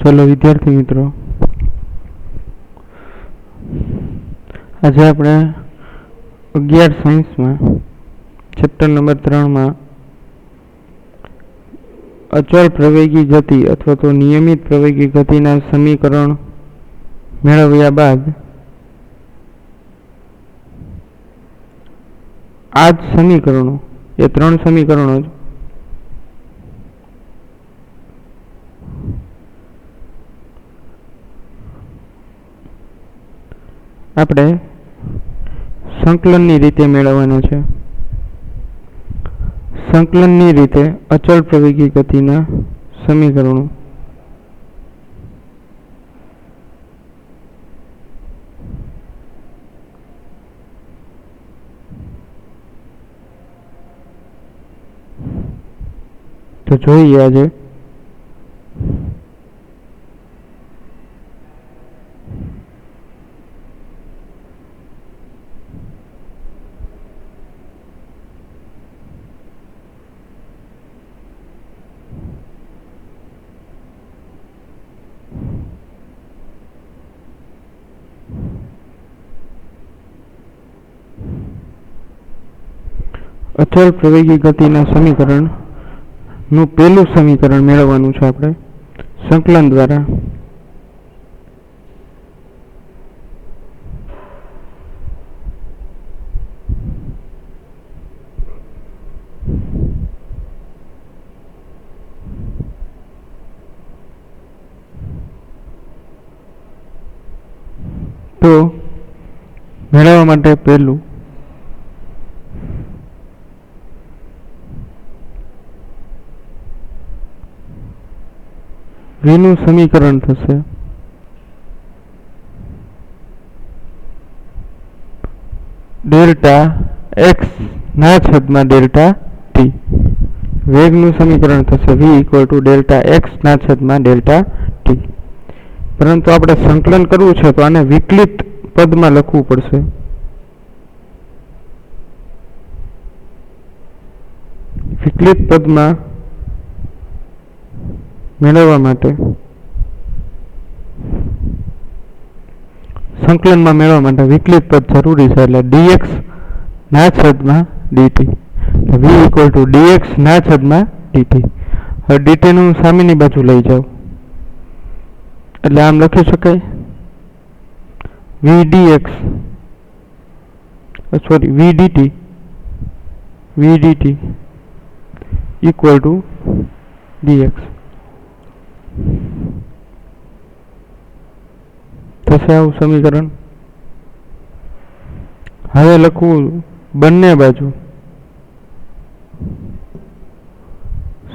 चलो विद्यार्थी मित्रों, आज આપણે 11 साइंस में चैप्टर नंबर 3 में अचल प्रवेगी गति अथवा तो नियमित प्रवेगी गतिना समीकरण मेळव्या बाद आज समीकरणों ये 3 समीकरणों આપણે સંકલનની રીતે મેળવવાનો છે। સંકલનની રીતે અચળ પ્રવેગી ગતિના સમીકરણો તો જોઈએ આજે अचल प्रवेगी गतिना समीकरण नु पहलू समीकरण मेळववानुं छे आपणे संकलन द्वारा। तो मेळववा माटे पहलू v નું સમીકરણ થશે ડેલ્ટા x ના છેદમાં ડેલ્ટા t। વેગનું સમીકરણ થશે v = ડેલ્ટા x ના છેદમાં ડેલ્ટા t। પરંતુ આપણે સંકલન કરવું છે તો આને વિકલિત પદમાં લખવું પડશે। વિકલિત પદમાં મેળવવા માટે સંકલનમાં મેળવવા માટે વિકલિત પદ જરૂરી છે એટલે dx ના છેદમાં dt v = dx ના છેદમાં dt। હવે dt નું સામેની બાજુ લઈ જાઓ એટલે આમ લખી શકાય v dx sorry v dt = dx થશે આવું સમીકરણ। હવે લખવું બંને બાજુ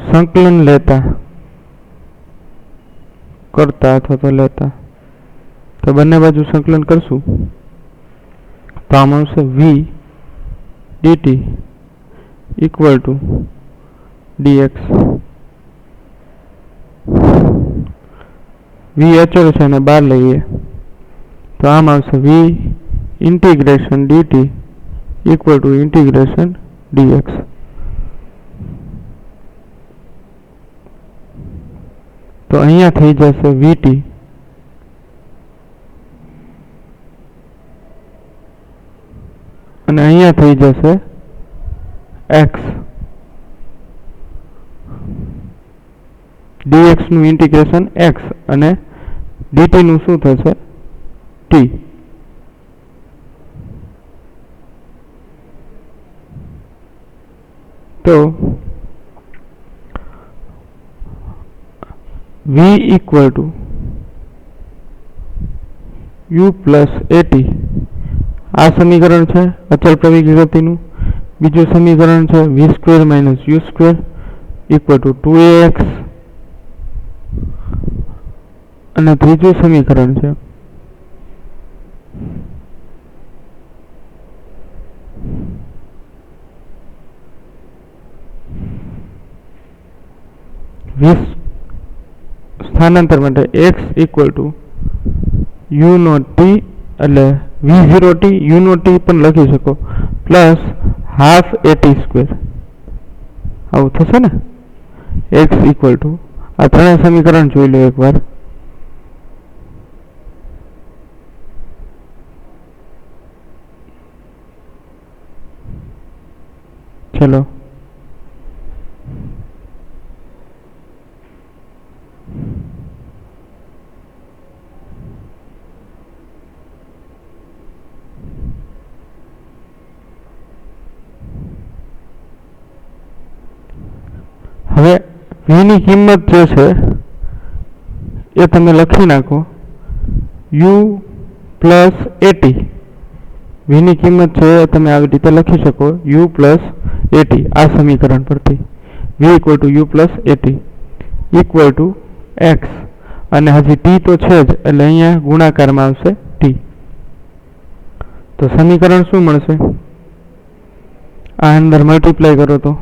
સંકલન લેતા કરતા અથવા તો લેતા તો બંને બાજુ સંકલન કરશું તો આમ આવશે v dt = dx। v अचल છે ને બહાર લઈએ તો આમ આવશે v integration dt = integration dx। तो અહીંયા થઈ જશે vt અને અહીંયા થઈ જશે x। dx નું इंटीग्रेशन x અને dt નું શું થશે t। तो v = u + at आ समीकरण है अचल प्रवेगी गति नु। बीजू समीकरण है v² - u² = 2ax અને ત્રીજું સમીકરણ છે સ્થાનાંતર માટે x = u0t એટલે v0t u0t પણ લખી શકો પ્લસ હાફ at²। આવું થશે ને x = આ ત્રણેય સમીકરણ જોઈ લો એકવાર। चलो હવે v ની કિંમત જે છે એ તમે લખી નાખો u પ્લસ at. v ની કિંમત છે તમે આવી રીતે લખી શકો u પ્લસ at આ સમીકરણ પરથી v equal two u plus at equal to x અને હજી t તો છે જ એટલે અહીંયા ગુણાકારમાં આવશે t. તો સમીકરણ શું મળશે? આ અંદર મલ્ટીપ્લાય કરો તો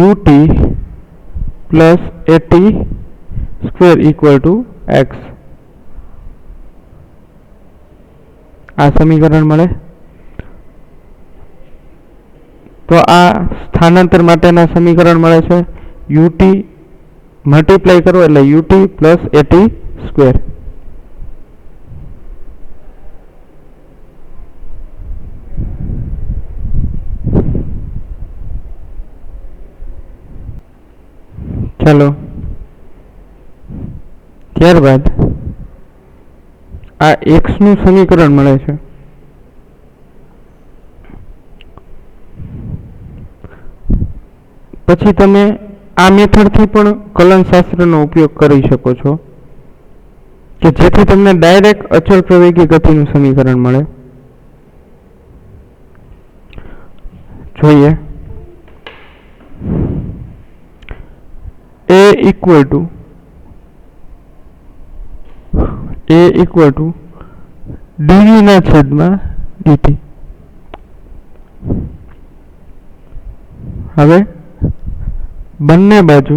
ut plus at square equal to x. આ સમીકરણ મળે. તો આ સ્થાનાંતર માટેના સમીકરણ મળે છે ut મલ્ટીપ્લાય કરો એટલે ut પ્લસ at સ્ક્વેર. ચાલો ત્યારબાદ આ x નું સમીકરણ મળે છે. પછી તમે આ મેથડથી પણ કલનશાસ્ત્રનો ઉપયોગ કરી શકો છો કે જેથી તમને ડાયરેક્ટ અચળ પ્રવેગી ગતિનું સમીકરણ મળે. જોઈએ a ઇક્વલ ટુ dv ના છેદમાં dt. હવે બંને બાજુ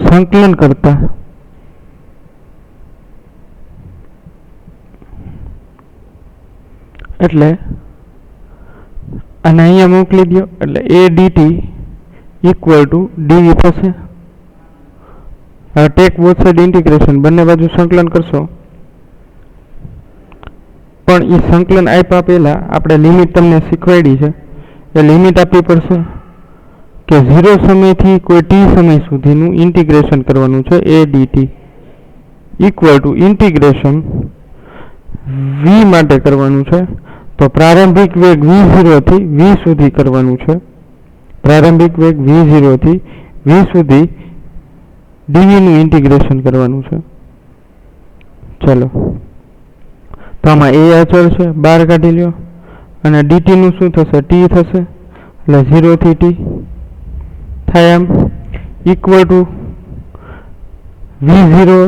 સંકલન કરતા એટલે અને અહીંયા મોકલી દો એટલે a dt equal to dv થશે. હવે ટેક બોથ સાઇડ ઇન્ટિગ્રેશન બંને બાજુ સંકલન કરશો પણ એ સંકલન આપ્યા પહેલા આપણે લિમિટ તમને શીખવાડી છે એ લિમિટ આપવી પડશે કે 0 સમયથી કોઈ t સમય સુધીનું ઇન્ટિગ્રેશન કરવાનું છે a dt equal to integration v માટે કરવાનું છે. તો પ્રારંભિક વેગ v0 થી v સુધી કરવાનું છે. પ્રારંભિક વેગ v0 થી v સુધી dv નું ઇન્ટિગ્રેશન કરવાનું છે. ચલો તો આમાં a અચળ છે બહાર કાઢી લ્યો અને dt નું શું થશે t થશે એટલે 0 થી t થાય એમ ઇક્વલ ટુ v0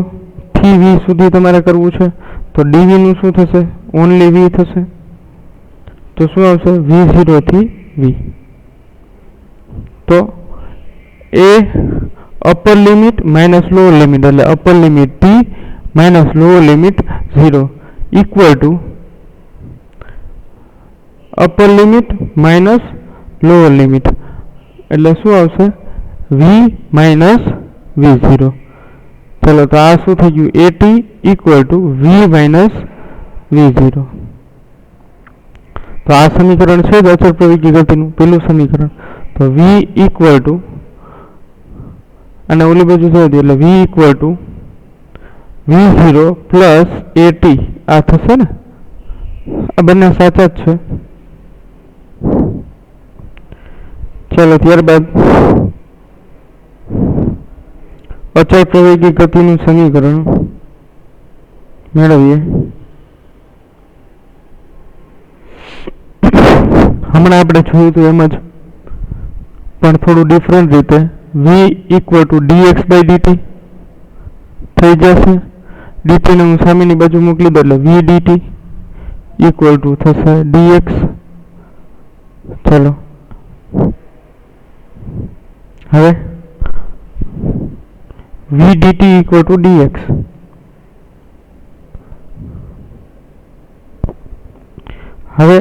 થી v સુધી તમારે કરવું છે તો dv નું શું થશે ઓનલી v થશે. તો શું આવશે v0 થી v. તો a upper limit minus lower limit એટલે upper limit t minus lower limit 0 equal to upper limit minus lower limit એટલે શું આવશે v માઇનસ v0. ચલો તો આ શું થઈ ગયું at equal to v minus v0. તો આ સમીકરણ છે જ અચળ પ્રવેગી ગતિનું પેલું સમીકરણ. તો v ઇક્વલ ટુ અને ઓલી બાજુ જવા દે એટલે v equal two v0 plus at આ થશે ને. આ બંને સાચા જ છે. ચાલો ત્યારબાદ અચળ પ્રવેગી ગતિનું સમીકરણ મેળવીએ. હમણાં આપણે જોયું હતું એમ જ પણ થોડું ડિફરન્ટ રીતે v equal to dx by dt થઈ જશે. dt ને હું સામેની બાજુ મોકલી દઉં એટલે v dt ઇક્વલ ટુ થશે dx. ચલો હવે v dt equal to dx. હવે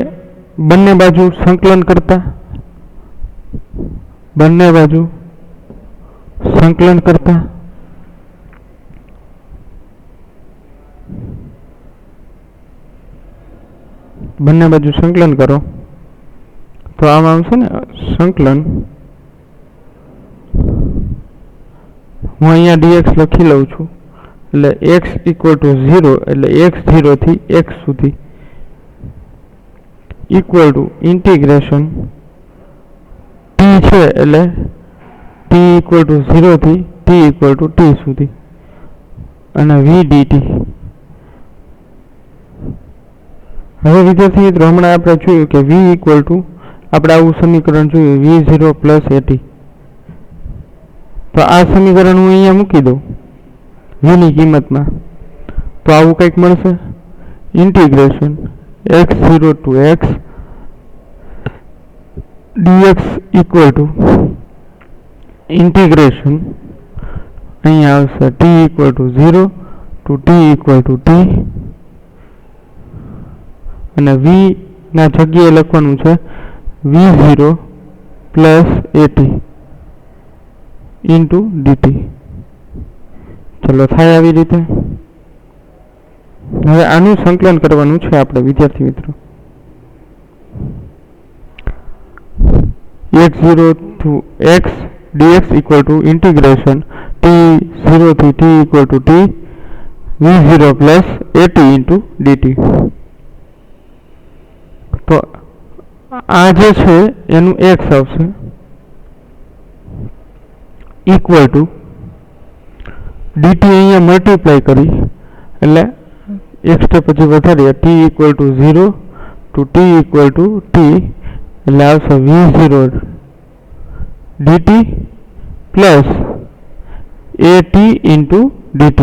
બંને બાજુ સંકલન કરતા બંને બાજુ સંકલન કરો તો આમાં આવશે ને સંકલન, હું અહીંયા dx લખી લઉં છું એટલે x ઇક્વલ ટુ 0 એટલે x0 થી x સુધી ઇક્વલ ટુ ઇન્ટિગ્રેશન t છે એટલે t ઇક્વલ ટુ 0 થી t ઇક્વલ ટુ t સુધી અને v dt. હવે વિદ્યાર્થી મિત્રો હમણાં આપણે જોયું કે v ઇક્વલ ટુ આપણે આવું સમીકરણ જોયું v0 પ્લસ at, તો આ સમીકરણ હું અહીંયા મૂકી દઉં v ની કિંમતમાં તો આવું કંઈક મળશે integration x0 to x dx equal to integration અહીંયા આવશે t equal to 0 to t equal to t અને v ના જગ્યાએ લખવાનું છે v0 plus at into dt. ચલો થાય આવી રીતે. હવે આનું સંકલન કરવાનું છે આપણે વિદ્યાર્થી મિત્રો. x0 to x dx equal to integration t0 થી t equal to t v0 plus at into dt. તો આ જે છે એનું x આવશે ઇક્વલ ટુ dt અહીંયા મલ્ટીપ્લાય કરી એટલે એક સ્ટેપ પછી વધારીએ t equal to 0 to t equal to t એટલે આવશે v0 dt plus at into dt.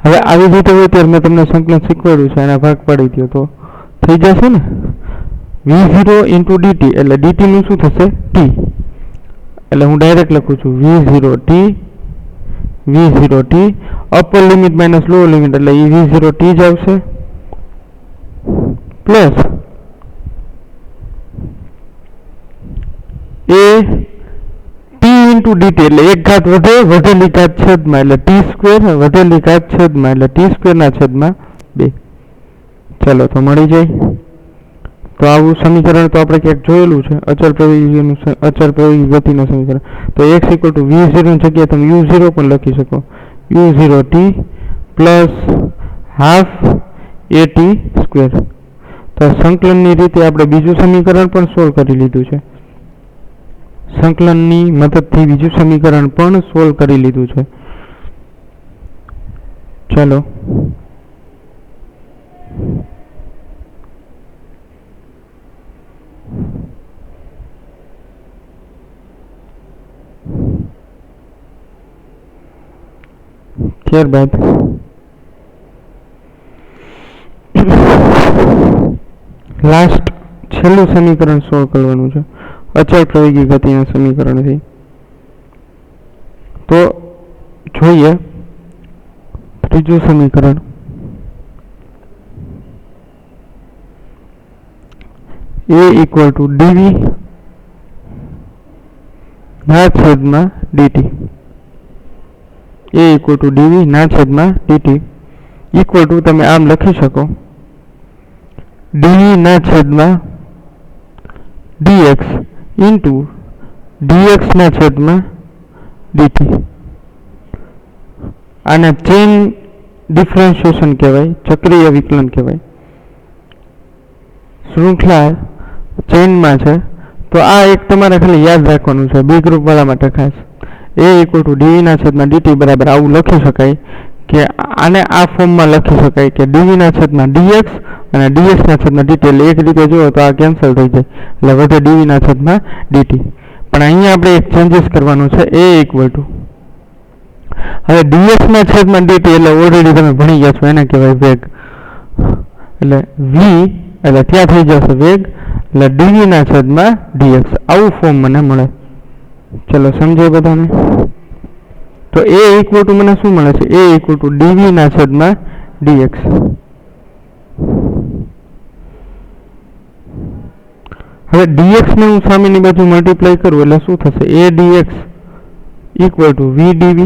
હવે આવી રીતે હોય ત્યારે મેં તમને સંકલન શીખવાડ્યું છે, એના ભાગ પાડી દો તો થઈ જશે ને v0 ઇન્ટુ dt એટલે dt નું શું થશે t, એટલે હું ડાયરેક્ટ લખું છું v0t upper limit minus lower limit એટલે એ v0t જ આવશે plus a t into dt એટલે એક ઘાત વધે વધેલી ઘાત છેદમાં એટલે t સ્ક્વેર વધેલી ઘાત છેદમાં એટલે t સ્ક્વેર ના છેદમાં 2. ચલો તો મળી જાય. તો આવું સમીકરણ તો આપણે ક્યાંક જોયેલું છે અચળ પ્રવેગી ગતિનું સમીકરણ. તો x ઇક્વલ ટુ v0 ની જગ્યાએ તમે u0 પણ લખી શકો u0t plus half at square. તો સંકલનની રીતે આપણે બીજું સમીકરણ પણ સોલ્વ કરી લીધું છે, સંકલનની મદદથી બીજું સમીકરણ પણ સોલ્વ કરી લીધું છે. ચલો ત્યારબાદ લાસ્ટ છેલ્લું સમીકરણ સોલ્વ કરવાનું છે અચળ પ્રવેગી ગતિના સમીકરણથી. તો જોઈએ ત્રીજું સમીકરણ a ઇક્વલ ટુ dv ના છેદમાં dt, a equal to dv ના છેદમાં dt ઇક્વલ ટુ તમે આમ લખી શકો dv ના છેદમાં dx ઇન્ટુ dx ના છેદમાં dt. આને ચેન ડિફરન્શિએશન કહેવાય, ચક્રીય વિકલન કહેવાય. શૃંખલા ચેનમાં છે તો આ એક તમારે ખાલી યાદ રાખવાનું છે બી ગ્રુપ વાળા માટે ખાસ. a ઇક્વલ ટુ dv ના છેદમાં dt બરાબર આવું લખી શકાય કે આને આ ફોર્મમાં લખી શકાય કે dv ના છેદમાં dx અને dx ના છેદમાં dt એટલે એક રીતે જુઓ તો આ કેન્સલ થઈ જાય એટલે વધે dv ના છેદમાં dt. પણ અહીંયા આપણે એક ચેન્જીસ કરવાનું છે a ઇક્વલ ટુ હવે dx ના છેદમાં dt એટલે ઓલરેડી તમે ભણી ગયા છો એને કહેવાય વેગ, એટલે v એટલે ત્યાં થઈ જશે વેગ એટલે dv ના છેદમાં dx આવું ફોર્મ મને મળે. ચલો સમજાય બધાને. તો a ઇક્વલ ટુ મને શું મળે છે a ઇક્વલ ટુ dv ના છેદમાં dx. હવે dx ને હું સામેની બાજુ મલ્ટીપ્લાય કરું એટલે શું થશે a dx equal two v dv,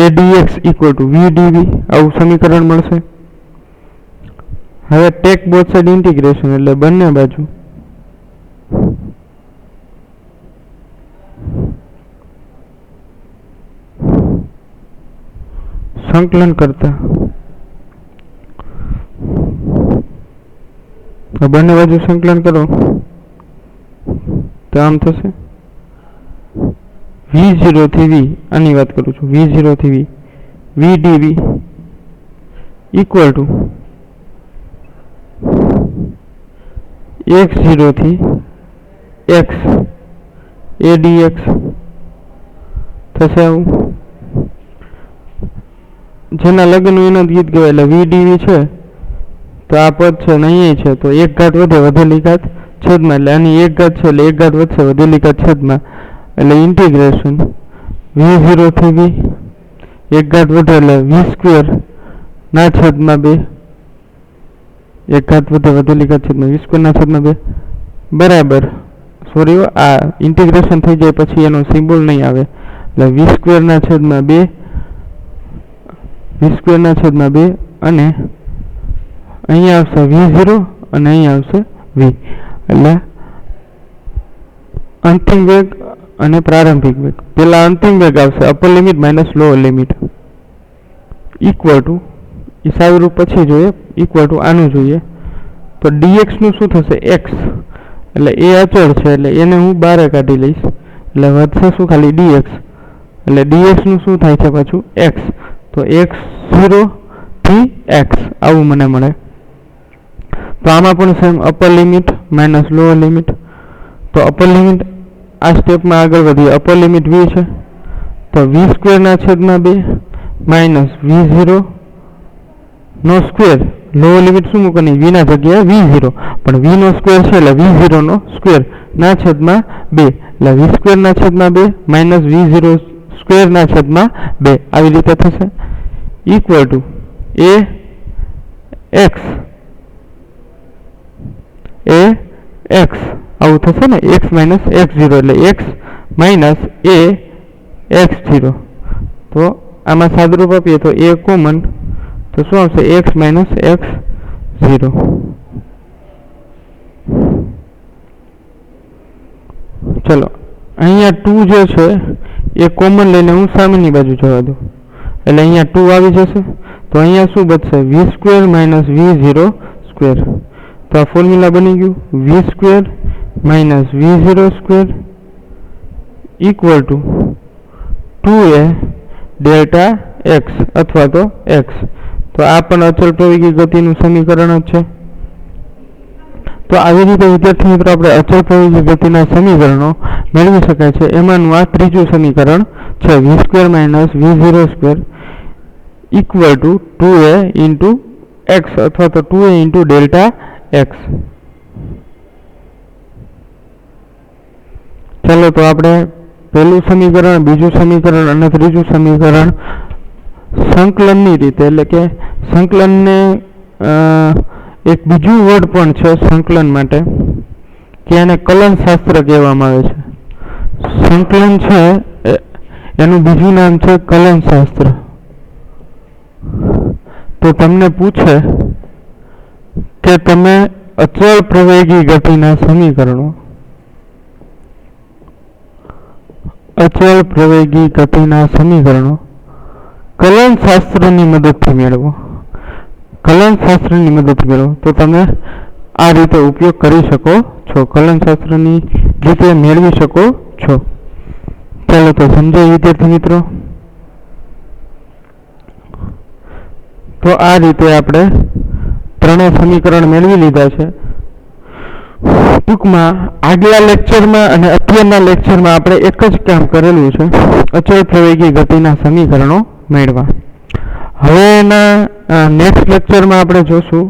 a dx equal two v dv આવું સમીકરણ મળશે. હવે ટેક બોથ સાઈડ ઇન્ટિગ્રેશન એટલે બંને બાજુ સંકલન કરતા બંને બાજુ સંકલન કરો તો આમ થશે v0 થી v આની વાત કરું છું v0 થી v dv equal to x0 થી x a dx થશે આવું જેના લગ્ન એના ગીત કહેવાય એટલે v dv છે તો આ પદ છે ને અહીંયા છે તો એક ઘાત વધે વધેલી ઘાત છેદમાં એટલે આની એક ઘાત છે એટલે એક ઘાત વધશે વધેલી ઘાત છેદમાં એટલે ઇન્ટિગ્રેશન v0 થી v એક ઘાત વધે એટલે v સ્ક્વેર ના છેદમાં 2 એક ઘાત વધે વધેલી ઘાત છેદમાં v સ્ક્વેર ના છેદમાં 2 બરાબર સોરી આ ઇન્ટિગ્રેશન થઈ જાય પછી એનો સિમ્બોલ નહીં આવે એટલે v સ્ક્વેર ના છેદમાં 2 v સ્ક્વેર ના છેદમાં 2 અને અહીંયા આવશે v0 અને અહીંયા આવશે v એટલે અંતિમ વેગ અને પ્રારંભિક વેગ પેલા અંતિમ વેગ આવશે upper limit minus lower limit equal to એ સારું પછી જોઈએ ઇક્વલ ટુ આનું જોઈએ તો dx નું શું થશે x એટલે એ અચળ છે એટલે એને હું બહાર કાઢી લઈશ એટલે વધશે શું ખાલી dx એટલે dx નું શું થાય છે પાછું x તો x0 થી x આવું મને મળે તો આમાં પણ same upper limit minus lower limit તો અપર લિમિટ આ સ્ટેપમાં આગળ વધીએ અપર લિમિટ v છે તો v સ્ક્વેર ના છેદમાં 2 માઇનસ v0 નો સ્ક્વેર લોઅર લિમિટ શું મૂકવાની v ના જગ્યાએ v0 પણ v નો સ્ક્વેર છે એટલે v0 નો સ્ક્વેર ના છેદમાં 2 એટલે v સ્ક્વેર ના છેદમાં 2 માઇનસ v0 સ્ક્વેર ના છેદમાં 2 આવી રીતે થશે ઇક્વલ ટુ a x આવું થશે ને x માઇનસ x0 એટલે x માઇનસ a x0 તો આમાં સાદુરૂપ આપીએ તો a કોમન તો શું આવશે x માઇનસ x0 ચલો અહીંયા 2 જે છે એ કોમન લઈને હું સામેની બાજુ જવા દઉં એટલે અહીંયા 2 આવી જશે તો અહીંયા શું બચશે v square minus v0 square તો આ ફોર્મ્યુલા બની ગયું v square minus v0 square equal to 2a delta x અથવા તો x તો આ પણ અચળ પ્રવેગી ગતિનું સમીકરણ જ છે તો આવી રીતે વિદ્યાર્થી મિત્રો આપણે અચળ પ્રવેગી ગતિના સમીકરણો મેળવી શકાય છે એમાંનું આ ત્રીજું સમીકરણ છે v square minus v0 square equal to 2a into x અથવા તો 2a ઇન્ટુ ડેલ્ટા x ચાલો તો આપણે પહેલું સમીકરણ બીજું સમીકરણ અને ત્રીજું સમીકરણ સંકલનની રીતે એટલે કે સંકલનને એક બીજું વર્ડ પણ છે સંકલન માટે કે એને કલન શાસ્ત્ર કહેવામાં આવે છે સંકલન છે એનું બીજું નામ છે કલન શાસ્ત્ર તો તમને પૂછે કે તમે અચળ પ્રવેગી ગતિના સમીકરણો અચળ પ્રવેગી ગતિના સમીકરણો કલન શાસ્ત્રની મદદથી મેળવો કલન શાસ્ત્રની મદદથી મેળવો તો તમે આ રીતે ઉપયોગ કરી શકો છો કલન શાસ્ત્રની રીતે મેળવી શકો છો ચાલો તો સમજાય વિદ્યાર્થી મિત્રો તો આ રીતે આપણે ત્રણેય સમીકરણ મેળવી લીધા છે ટૂંકમાં આગલા લેક્ચરમાં અને અત્યારના લેક્ચરમાં આપણે એક જ કામ કરેલું છે અચળ પ્રવેગી ગતિના સમીકરણો મેળવા હવે એના નેક્સ્ટ લેક્ચરમાં આપણે જોશું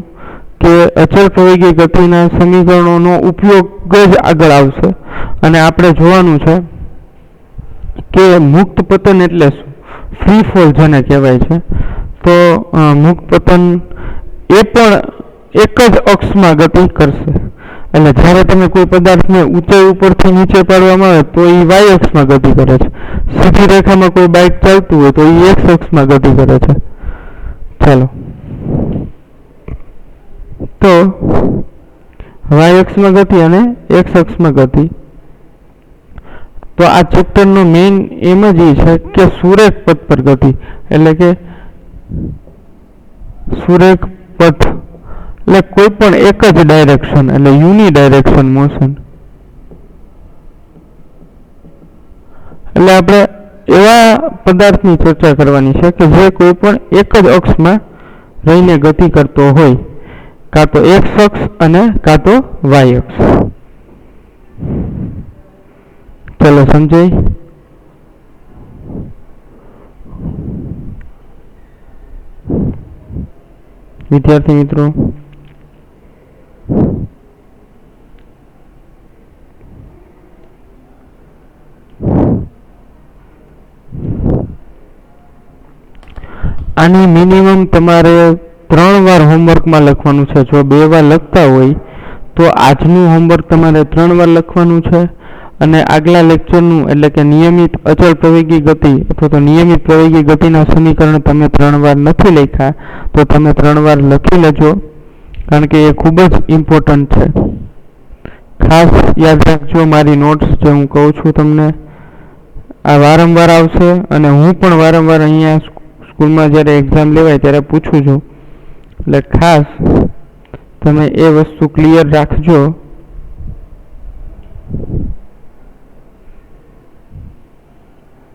કે અચળ પ્રવેગી ગતિના સમીકરણોનો ઉપયોગ જ આગળ આવશે અને આપણે જોવાનું છે કે મુક્ત પતન એટલે શું ફ્રી ફોલ જેને કહેવાય છે તો મુક્ત પતન એ પણ એક જ અક્ષમાં ગતિ કરશે એટલે જ્યારે તમે કોઈ પદાર્થને ઊંચાઈ ઉપરથી નીચે પાડવામાં આવે તો એ y અક્ષમાં ગતિ કરે છે સીધી રેખામાં કોઈ બાઇક ચાલતું હોય તો એ x અક્ષમાં ગતિ કરે છે ચાલો તો y અક્ષમાં ગતિ અને x અક્ષમાં ગતિ. તો આ ચેપ્ટરનો મેઇન એમ જ એ છે કે સુરેખ પથ પર ગતિ, એટલે કે સુરેખ પથ એટલે કોઈ પણ એક જ ડાયરેક્શન, એટલે યુનિડાયરેક્શન મોશન. એટલે આપણે એવા પદાર્થની ચર્ચા કરવાની છે કે જે કોઈ પણ એક જ અક્ષમાં રહીને ગતિ કરતો હોય, કાં તો x અક્ષ અને કાં તો y અક્ષ. ચલો સમજાય? વિદ્યાર્થી મિત્રો, આની મિનિમમ તમારે 3 વાર હોમવર્કમાં લખવાનું છે. જો 2 વાર લખતા હોય તો આજનું હોમવર્ક તમારે 3 વાર લખવાનું છે, અને આગલા લેક્ચરનું એટલે કે નિયમિત અચળ પ્રવેગી ગતિ અથવા તો નિયમિત પ્રવેગી ગતિના સમીકરણ તમે 3 વાર નથી લખ્યા તો તમે 3 વાર લખી લેજો, કારણ કે એ ખૂબ જ ઇમ્પોર્ટન્ટ છે. ખાસ યાદ રાખજો, મારી નોટ્સ જે હું કહું છું તમને આ વારંવાર આવશે, અને હું પણ વારંવાર અહીંયા સ્કૂલમાં જ્યારે એક્ઝામ લેવાય ત્યારે પૂછું છું. એટલે ખાસ તમે એ વસ્તુ ક્લિયર રાખજો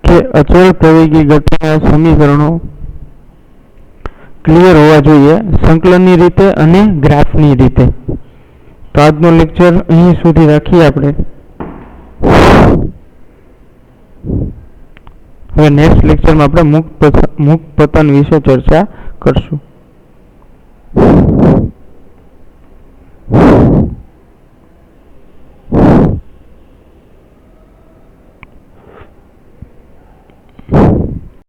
કે અચળ પ્રવેગી ગતિના સમીકરણો ક્લિયર હોવા જોઈએ સંકલનની રીતે અને ગ્રાફની રીતે. તો આજનો લેક્ચર અહીં સુધી રાખીએ આપણે. હવે નેક્સ્ટ લેક્ચરમાં આપણે મુક્ત પતન વિશે ચર્ચા કરશું.